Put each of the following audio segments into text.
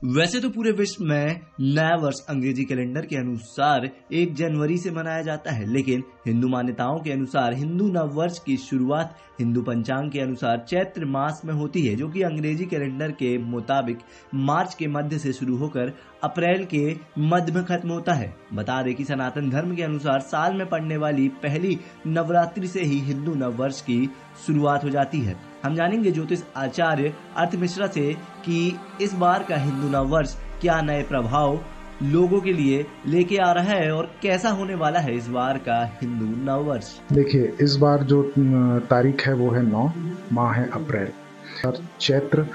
वैसे तो पूरे विश्व में नया वर्ष अंग्रेजी कैलेंडर के अनुसार 1 जनवरी से मनाया जाता है, लेकिन हिंदू मान्यताओं के अनुसार हिंदू नव वर्ष की शुरुआत हिंदू पंचांग के अनुसार चैत्र मास में होती है, जो कि अंग्रेजी कैलेंडर के मुताबिक मार्च के मध्य से शुरू होकर अप्रैल के मध्य में खत्म होता है। बता दें कि सनातन धर्म के अनुसार साल में पड़ने वाली पहली नवरात्रि से ही हिंदू नव वर्ष की शुरुआत हो जाती है। हम जानेंगे ज्योतिष आचार्य अर्थ मिश्रा से कि इस बार का हिंदू नव वर्ष क्या नए प्रभाव लोगों के लिए लेके आ रहा है और कैसा होने वाला है इस बार का हिंदू नव वर्ष। देखिए, इस बार जो तारीख है वो है 9, माह है अप्रैल और चैत्र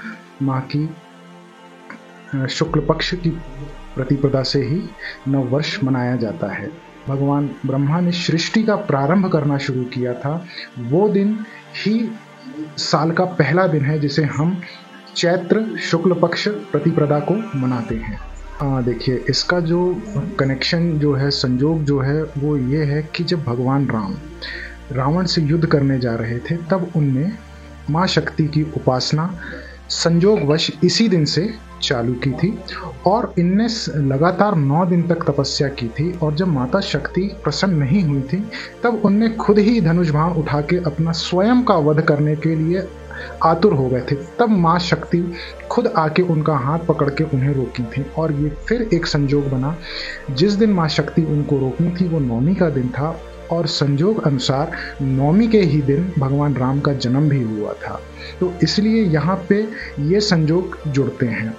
माह की शुक्ल पक्ष की प्रतिपदा से ही नव वर्ष मनाया जाता है। भगवान ब्रह्मा ने सृष्टि का प्रारंभ करना शुरू किया था, वो दिन ही साल का पहला दिन है जिसे हम चैत्र शुक्ल पक्ष प्रतिपदा को मनाते हैं। देखिए, इसका जो कनेक्शन जो है, संजोग जो है वो ये है कि जब भगवान राम रावण से युद्ध करने जा रहे थे तब उनने माँ शक्ति की उपासना संजोगवश इसी दिन से चालू की थी और इनने लगातार 9 दिन तक तपस्या की थी। और जब माता शक्ति प्रसन्न नहीं हुई थी तब उनने खुद ही धनुष बाण उठा के अपना स्वयं का वध करने के लिए आतुर हो गए थे। तब माँ शक्ति खुद आके उनका हाथ पकड़ के उन्हें रोकी थी और ये फिर एक संजोग बना। जिस दिन माँ शक्ति उनको रोकनी थी वो नौमी का दिन था और संजोग अनुसार नौमी के ही दिन भगवान राम का जन्म भी हुआ था, तो इसलिए यहाँ पे ये संजोग जुड़ते हैं।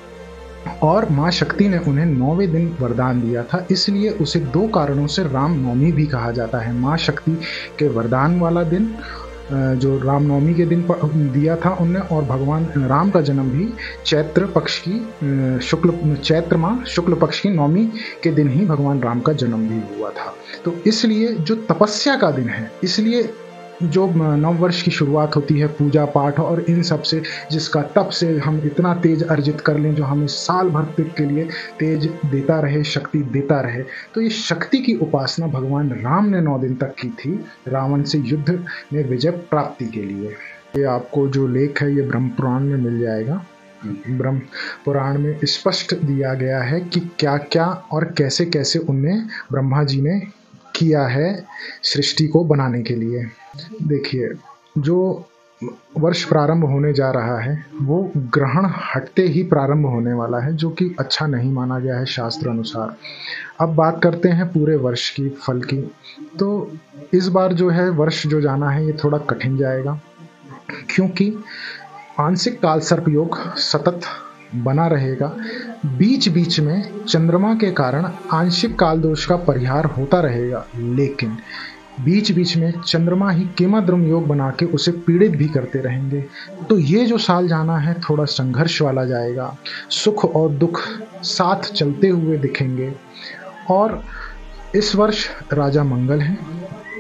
और माँ शक्ति ने उन्हें 9वें दिन वरदान दिया था, इसलिए उसे 2 कारणों से राम नवमी भी कहा जाता है। माँ शक्ति के वरदान वाला दिन जो राम नवमी के दिन दिया था उनने, और भगवान राम का जन्म भी चैत्र माह शुक्ल पक्ष की नवमी के दिन ही भगवान राम का जन्म भी हुआ था। तो इसलिए जो तपस्या का दिन है, इसलिए जो नव वर्ष की शुरुआत होती है पूजा पाठ और इन सब से, जिसका तप से हम इतना तेज अर्जित कर लें जो हमें साल भर तक के लिए तेज देता रहे, शक्ति देता रहे। तो ये शक्ति की उपासना भगवान राम ने 9 दिन तक की थी रावण से युद्ध में विजय प्राप्ति के लिए। ये आपको जो लेख है ये ब्रह्म पुराण में मिल जाएगा। ब्रह्म पुराण में स्पष्ट दिया गया है कि क्या क्या और कैसे कैसे उनने ब्रह्मा जी ने किया है सृष्टि को बनाने के लिए। देखिए, जो वर्ष प्रारंभ होने जा रहा है वो ग्रहण हटते ही प्रारंभ होने वाला है, जो कि अच्छा नहीं माना गया है शास्त्र अनुसार। अब बात करते हैं पूरे वर्ष की फल की। तो इस बार जो है वर्ष जो जाना है ये थोड़ा कठिन जाएगा, क्योंकि आंशिक काल सर्प योग सतत बना रहेगा। बीच बीच में चंद्रमा के कारण आंशिक काल दोष का परिहार होता रहेगा, लेकिन बीच बीच में चंद्रमा ही केमाद्रुम योग बना के उसे पीड़ित भी करते रहेंगे। तो ये जो साल जाना है थोड़ा संघर्ष वाला जाएगा। सुख और दुख साथ चलते हुए दिखेंगे। और इस वर्ष राजा मंगल हैं,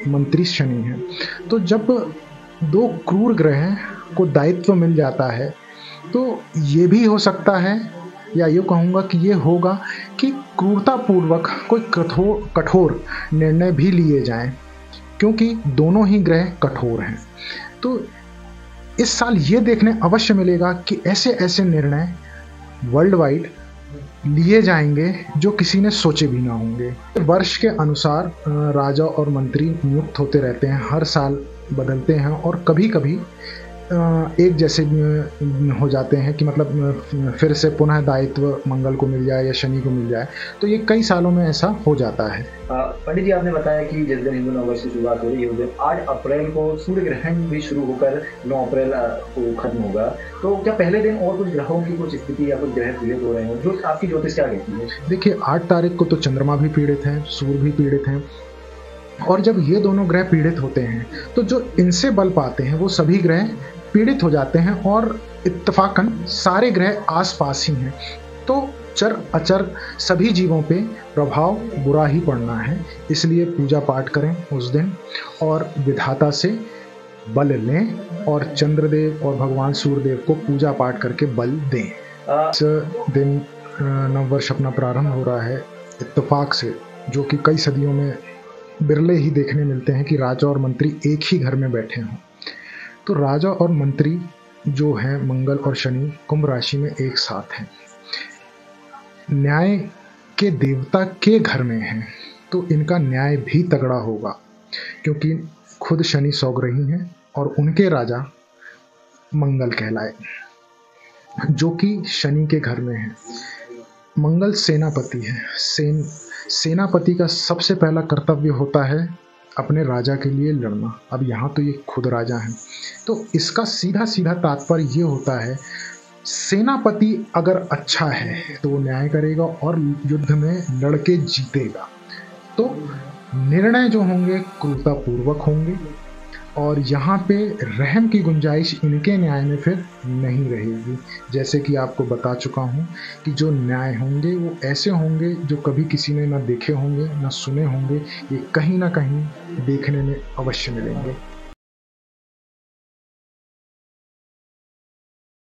मंत्री शनि हैं। तो जब 2 क्रूर ग्रह को दायित्व मिल जाता है तो ये भी हो सकता है, या ये कहूँगा कि ये होगा कि क्रूरतापूर्वक कोई कठोर निर्णय भी लिए जाएं, क्योंकि दोनों ही ग्रह कठोर हैं। तो इस साल ये देखने अवश्य मिलेगा कि ऐसे ऐसे निर्णय वर्ल्ड वाइड लिए जाएंगे जो किसी ने सोचे भी ना होंगे। वर्ष के अनुसार राजा और मंत्री नियुक्त होते रहते हैं, हर साल बदलते हैं और कभी कभी एक जैसे हो जाते हैं कि मतलब फिर से पुनः दायित्व मंगल को मिल जाए या शनि को मिल जाए। तो ये कई सालों में ऐसा हो जाता है। पंडित जी, आपने बताया कि जिस दिन हिंदू नव वर्ष की शुरुआत हो रही है उस दिन 8 अप्रैल को सूर्य ग्रहण भी शुरू होकर 9 अप्रैल को खत्म होगा। तो क्या पहले दिन और कुछ ग्रहों की कुछ स्थिति या कुछ ग्रह पीड़ित हो रहे हैं? जो आपकी ज्योतिष क्या कहती है? देखिए, 8 तारीख को तो चंद्रमा भी पीड़ित है, सूर्य भी पीड़ित है, और जब ये दोनों ग्रह पीड़ित होते हैं तो जो इनसे बल पाते हैं वो सभी ग्रह पीड़ित हो जाते हैं, और इत्तफाकन सारे ग्रह आसपास ही हैं। तो चर अचर सभी जीवों पे प्रभाव बुरा ही पड़ना है। इसलिए पूजा पाठ करें उस दिन और विधाता से बल लें और चंद्रदेव और भगवान सूर्यदेव को पूजा पाठ करके बल दें। इस दिन नववर्ष अपना प्रारंभ हो रहा है इत्तेफाक से, जो कि कई सदियों में बिरले ही देखने मिलते हैं कि राजा और मंत्री एक ही घर में बैठे हों। तो राजा और मंत्री जो हैं मंगल और शनि कुंभ राशि में एक साथ हैं। न्याय के देवता के घर में हैं तो इनका न्याय भी तगड़ा होगा, क्योंकि खुद शनि सौग्रही हैं और उनके राजा मंगल कहलाए, जो कि शनि के घर में है। मंगल सेनापति है। सेनापति का सबसे पहला कर्तव्य होता है अपने राजा के लिए लड़ना। अब यहाँ तो ये खुद राजा हैं, तो इसका सीधा सीधा तात्पर्य ये होता है, सेनापति अगर अच्छा है तो वो न्याय करेगा और युद्ध में लड़के जीतेगा। तो निर्णय जो होंगे क्रूरतापूर्वक होंगे और यहाँ पे रहम की गुंजाइश इनके न्याय में फिर नहीं रहेगी। जैसे कि आपको बता चुका हूँ कि जो न्याय होंगे वो ऐसे होंगे जो कभी किसी ने ना देखे होंगे ना सुने होंगे, ये कहीं ना कहीं देखने में अवश्य मिलेंगे।